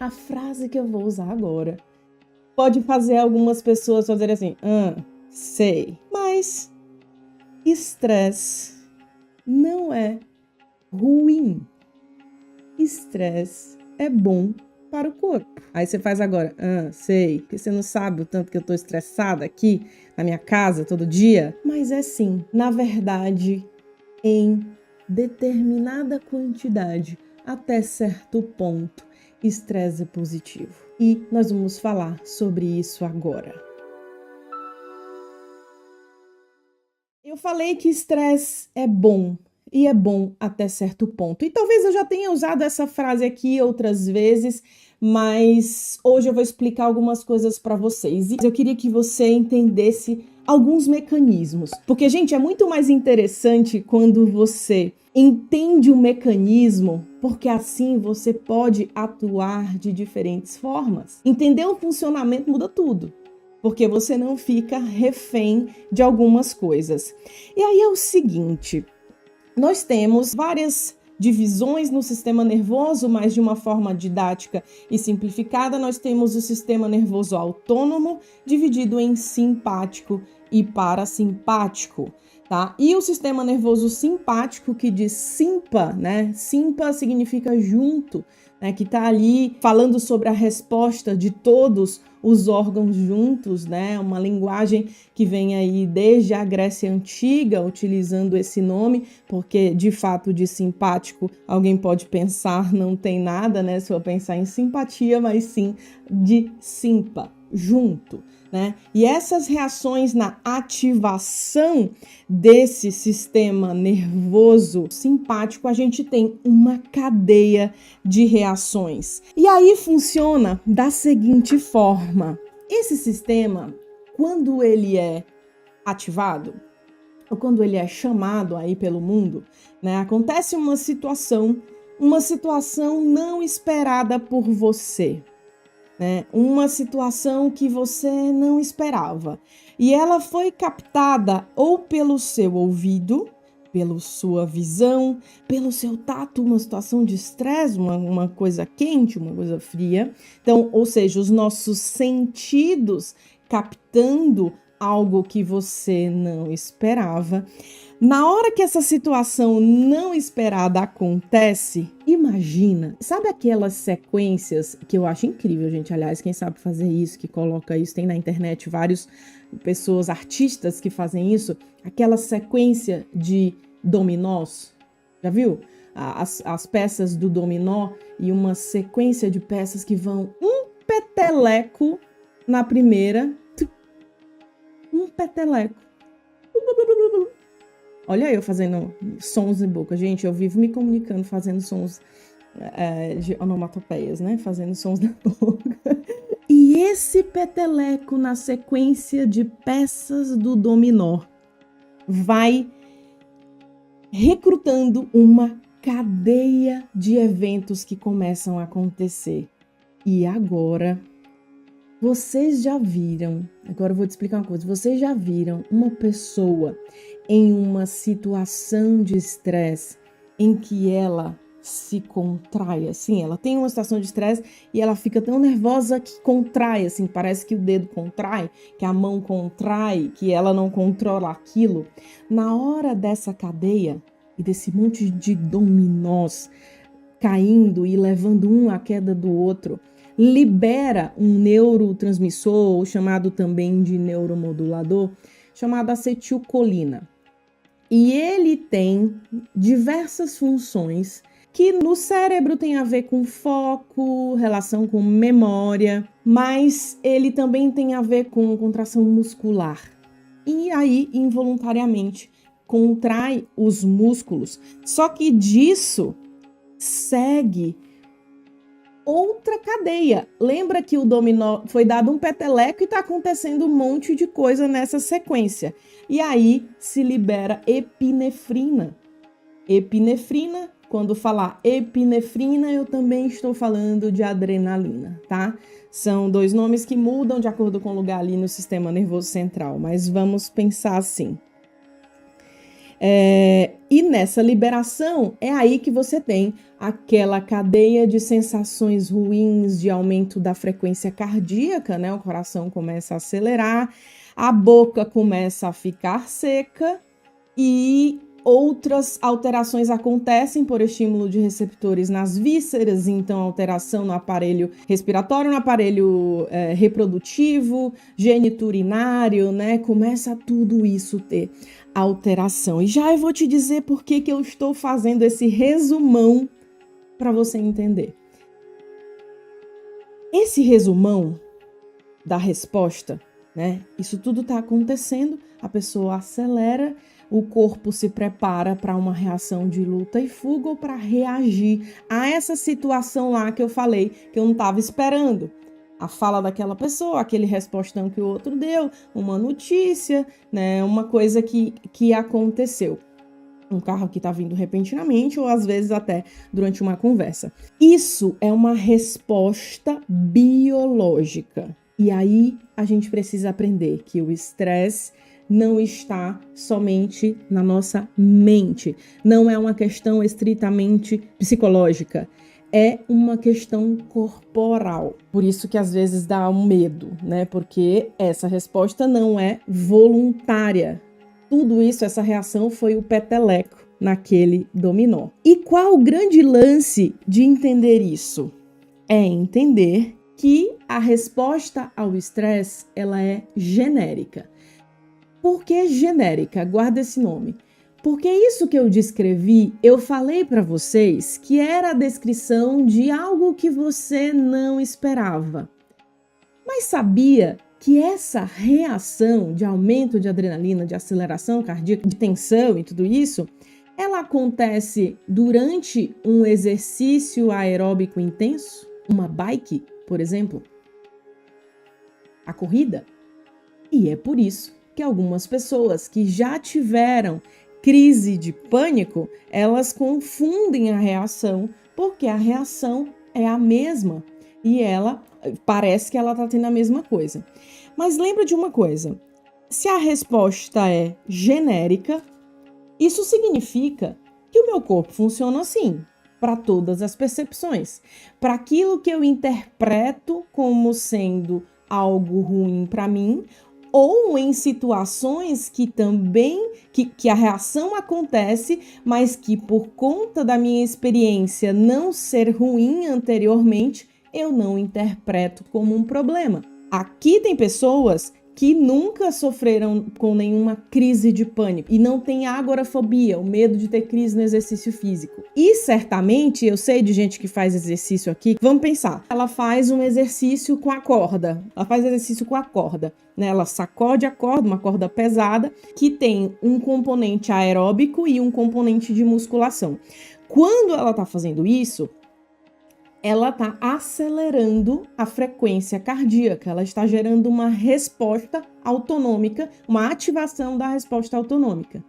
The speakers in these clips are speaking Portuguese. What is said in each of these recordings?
a frase que eu vou usar agora pode fazer algumas pessoas fazerem assim, sei. Mas estresse não é ruim. Estresse é bom para o corpo. Aí você faz agora, sei, porque você não sabe o tanto que eu tô estressada aqui na minha casa todo dia. Mas é sim, na verdade, em determinada quantidade, até certo ponto, estresse é positivo. E nós vamos falar sobre isso agora. Eu falei que estresse é bom. E é bom até certo ponto. E talvez eu já tenha usado essa frase aqui outras vezes, mas hoje eu vou explicar algumas coisas para vocês. E eu queria que você entendesse alguns mecanismos. Porque, gente, é muito mais interessante quando você entende o mecanismo, porque assim você pode atuar de diferentes formas. Entender o funcionamento muda tudo, porque você não fica refém de algumas coisas. E aí é o seguinte... Nós temos várias divisões no sistema nervoso, mas de uma forma didática e simplificada. Nós temos o sistema nervoso autônomo, dividido em simpático e parasimpático, tá? E o sistema nervoso simpático, que diz simpa, né? Simpa significa junto, né? Que tá ali falando sobre a resposta de todos os órgãos juntos, né? Uma linguagem que vem aí desde a Grécia Antiga, utilizando esse nome, porque de fato de simpático alguém pode pensar, não tem nada, né? Se eu pensar em simpatia, mas sim de simpa, junto, né? E essas reações na ativação desse sistema nervoso simpático, a gente tem uma cadeia de reações. E aí funciona da seguinte forma: esse sistema, quando ele é ativado, ou quando ele é chamado aí pelo mundo, né, acontece uma situação não esperada por você, né, uma situação que você não esperava. E ela foi captada ou pelo seu ouvido, pela sua visão, pelo seu tato, uma situação de estresse, uma coisa quente, uma coisa fria. Então, ou seja, os nossos sentidos captando algo que você não esperava. Na hora que essa situação não esperada acontece, imagina, sabe aquelas sequências que eu acho incrível, gente, aliás, quem sabe fazer isso, que coloca isso, tem na internet várias pessoas, artistas que fazem isso, aquela sequência de dominós, já viu? As peças do dominó e uma sequência de peças que vão um peteleco na primeira, um peteleco. Olha eu fazendo sons de boca. Gente, eu vivo me comunicando, fazendo sons de onomatopeias, né? Fazendo sons da boca. E esse peteleco na sequência de peças do dominó vai recrutando uma cadeia de eventos que começam a acontecer. E agora, vocês já viram, agora eu vou te explicar uma coisa, vocês já viram uma pessoa em uma situação de estresse em que ela se contrai, assim, ela tem uma situação de estresse e ela fica tão nervosa que contrai, assim, parece que o dedo contrai, que a mão contrai, que ela não controla aquilo. Na hora dessa cadeia e desse monte de dominós caindo e levando um à queda do outro, libera um neurotransmissor, chamado também de neuromodulador, chamado acetilcolina. E ele tem diversas funções que no cérebro tem a ver com foco, relação com memória, mas ele também tem a ver com contração muscular. E aí, involuntariamente, contrai os músculos. Só que disso segue outra cadeia. Lembra que o dominó foi dado um peteleco e está acontecendo um monte de coisa nessa sequência. E aí se libera epinefrina. Epinefrina, quando falar epinefrina, eu também estou falando de adrenalina, tá? São dois nomes que mudam de acordo com o lugar ali no sistema nervoso central, mas vamos pensar assim. E nessa liberação é aí que você tem aquela cadeia de sensações ruins, de aumento da frequência cardíaca, né? O coração começa a acelerar, a boca começa a ficar seca e outras alterações acontecem por estímulo de receptores nas vísceras, então alteração no aparelho respiratório, no aparelho reprodutivo, geniturinário, né? Começa tudo isso ter alteração. E já eu vou te dizer por que eu estou fazendo esse resumão para você entender. Esse resumão da resposta, né? Isso tudo está acontecendo, a pessoa acelera, o corpo se prepara para uma reação de luta e fuga ou para reagir a essa situação lá que eu falei, que eu não estava esperando. A fala daquela pessoa, aquele respostão que o outro deu, uma notícia, né, uma coisa que aconteceu. Um carro que está vindo repentinamente ou às vezes até durante uma conversa. Isso é uma resposta biológica. E aí a gente precisa aprender que o estresse não está somente na nossa mente. Não é uma questão estritamente psicológica. É uma questão corporal. Por isso que às vezes dá um medo, né? Porque essa resposta não é voluntária. Tudo isso, essa reação foi o peteleco naquele dominó. E qual o grande lance de entender isso? É entender que a resposta ao estresse, ela é genérica. Por que genérica? Guarda esse nome. Porque isso que eu descrevi, eu falei para vocês que era a descrição de algo que você não esperava. Mas sabia que essa reação de aumento de adrenalina, de aceleração cardíaca, de tensão e tudo isso, ela acontece durante um exercício aeróbico intenso? Uma bike, por exemplo? A corrida? E é por isso que algumas pessoas que já tiveram crise de pânico, elas confundem a reação, porque a reação é a mesma e ela parece que ela está tendo a mesma coisa. Mas lembra de uma coisa, se a resposta é genérica, isso significa que o meu corpo funciona assim, para todas as percepções. Para aquilo que eu interpreto como sendo algo ruim para mim, ou em situações que também, que a reação acontece, mas que por conta da minha experiência não ser ruim anteriormente, eu não interpreto como um problema. Aqui tem pessoas que nunca sofreram com nenhuma crise de pânico e não tem agorafobia, o medo de ter crise no exercício físico. E certamente, eu sei de gente que faz exercício aqui, vamos pensar, ela faz um exercício com a corda, né? Ela sacode a corda, uma corda pesada, que tem um componente aeróbico e um componente de musculação. Quando ela está fazendo isso, ela está acelerando a frequência cardíaca, ela está gerando uma resposta autonômica, uma ativação da resposta autonômica.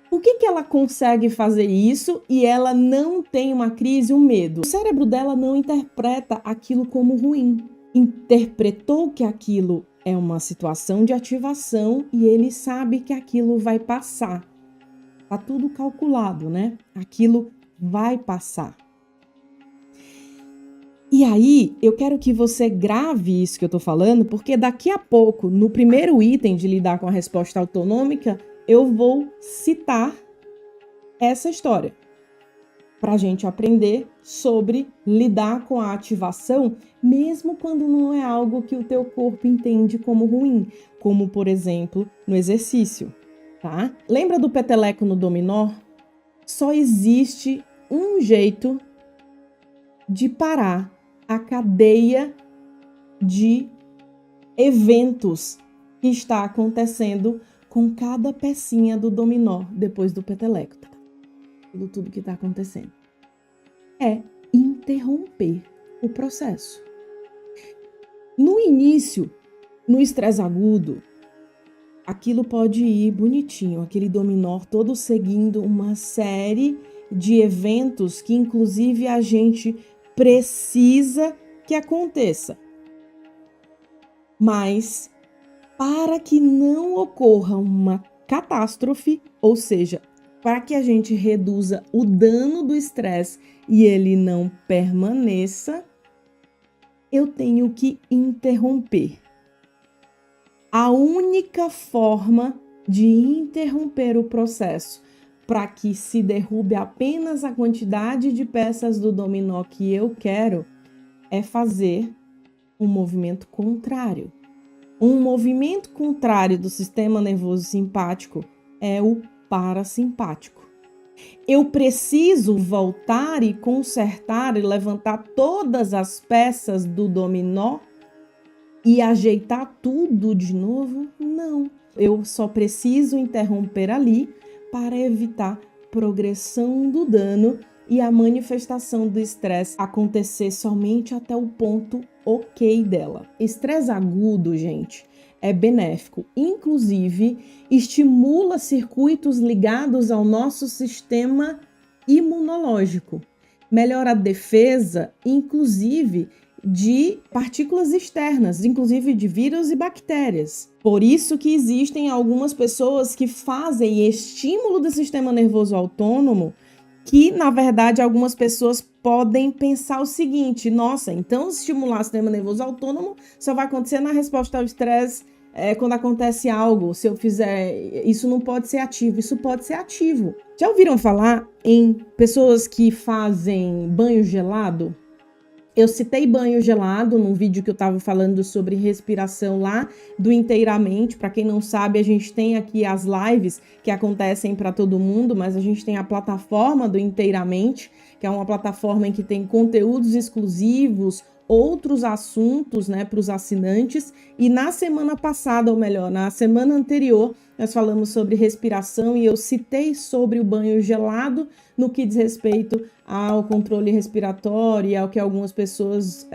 Por que ela consegue fazer isso e ela não tem uma crise, um medo? O cérebro dela não interpreta aquilo como ruim. Interpretou que aquilo é uma situação de ativação e ele sabe que aquilo vai passar. Tá tudo calculado, né? Aquilo vai passar. E aí, eu quero que você grave isso que eu tô falando, porque daqui a pouco, no primeiro item de lidar com a resposta autonômica, eu vou citar essa história para a gente aprender sobre lidar com a ativação, mesmo quando não é algo que o teu corpo entende como ruim, como, por exemplo, no exercício, tá? Lembra do peteleco no dominó? Só existe um jeito de parar a cadeia de eventos que está acontecendo com cada pecinha do dominó depois do peteleco. Tudo que está acontecendo. É interromper o processo. No início, no estresse agudo, aquilo pode ir bonitinho, aquele dominó todo seguindo uma série de eventos que inclusive a gente precisa que aconteça. Mas para que não ocorra uma catástrofe, ou seja, para que a gente reduza o dano do estresse e ele não permaneça, eu tenho que interromper. A única forma de interromper o processo para que se derrube apenas a quantidade de peças do dominó que eu quero é fazer um movimento contrário. Um movimento contrário do sistema nervoso simpático é o parasimpático. Eu preciso voltar e consertar e levantar todas as peças do dominó e ajeitar tudo de novo? Não. Eu só preciso interromper ali para evitar progressão do dano e a manifestação do estresse acontecer somente até o ponto ok dela. Estresse agudo, gente, é benéfico. Inclusive, estimula circuitos ligados ao nosso sistema imunológico. Melhora a defesa, inclusive, de partículas externas, inclusive de vírus e bactérias. Por isso que existem algumas pessoas que fazem estímulo do sistema nervoso autônomo, que, na verdade, algumas pessoas podem pensar o seguinte: nossa, então estimular o sistema nervoso autônomo só vai acontecer na resposta ao estresse quando acontece algo. Se eu fizer, isso não pode ser ativo, isso pode ser ativo. Já ouviram falar em pessoas que fazem banho gelado? Eu citei banho gelado num vídeo que eu estava falando sobre respiração lá do Inteiramente. Para quem não sabe, a gente tem aqui as lives que acontecem para todo mundo, mas a gente tem a plataforma do Inteiramente, que é uma plataforma em que tem conteúdos exclusivos, outros assuntos, né, para os assinantes. E na semana passada, ou melhor, na semana anterior, nós falamos sobre respiração e eu citei sobre o banho gelado no que diz respeito ao controle respiratório e ao que algumas pessoas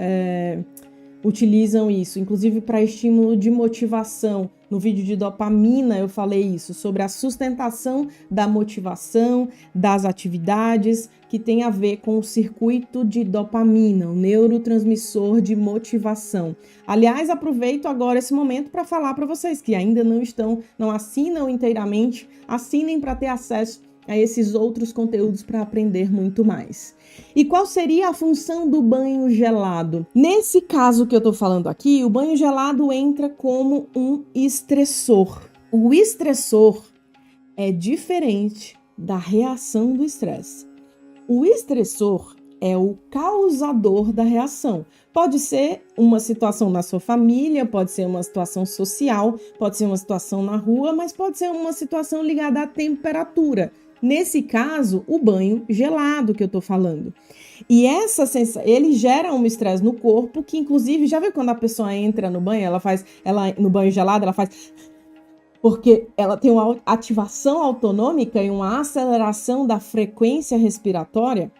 utilizam isso, inclusive para estímulo de motivação. No vídeo de dopamina eu falei isso, sobre a sustentação da motivação, das atividades, que tem a ver com o circuito de dopamina, o neurotransmissor de motivação. Aliás, aproveito agora esse momento para falar para vocês que ainda não assinam Inteiramente, assinem para ter acesso a esses outros conteúdos para aprender muito mais. E qual seria a função do banho gelado? Nesse caso que eu estou falando aqui, o banho gelado entra como um estressor. O estressor é diferente da reação do estresse. O estressor é o causador da reação. Pode ser uma situação na sua família, pode ser uma situação social, pode ser uma situação na rua, mas pode ser uma situação ligada à temperatura. Nesse caso, o banho gelado que eu tô falando. E essa sensação, ele gera um estresse no corpo que, inclusive, já viu quando a pessoa entra no banho, no banho gelado, ela faz... Porque ela tem uma ativação autonômica e uma aceleração da frequência respiratória.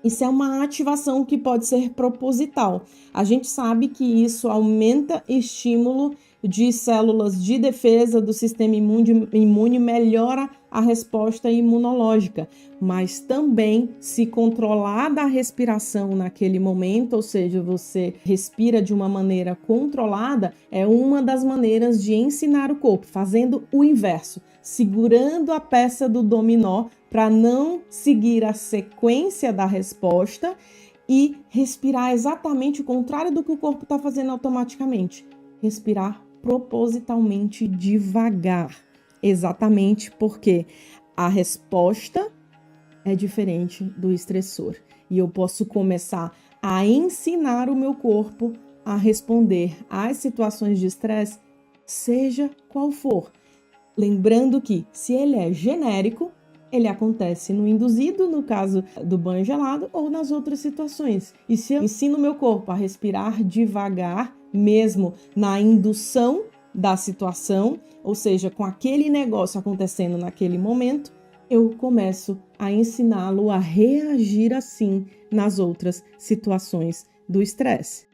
Isso é uma ativação que pode ser proposital. A gente sabe que isso aumenta estímulo de células de defesa do sistema imune, melhora a resposta imunológica, mas também, se controlada a respiração naquele momento, ou seja, você respira de uma maneira controlada, é uma das maneiras de ensinar o corpo, fazendo o inverso, segurando a peça do dominó para não seguir a sequência da resposta e respirar exatamente o contrário do que o corpo está fazendo automaticamente. Respirar propositalmente devagar. Exatamente porque a resposta é diferente do estressor. E eu posso começar a ensinar o meu corpo a responder às situações de estresse, seja qual for. Lembrando que, se ele é genérico, ele acontece no induzido, no caso do banho gelado, ou nas outras situações. E se eu ensino o meu corpo a respirar devagar, mesmo na indução da situação, ou seja, com aquele negócio acontecendo naquele momento, eu começo a ensiná-lo a reagir assim nas outras situações do estresse.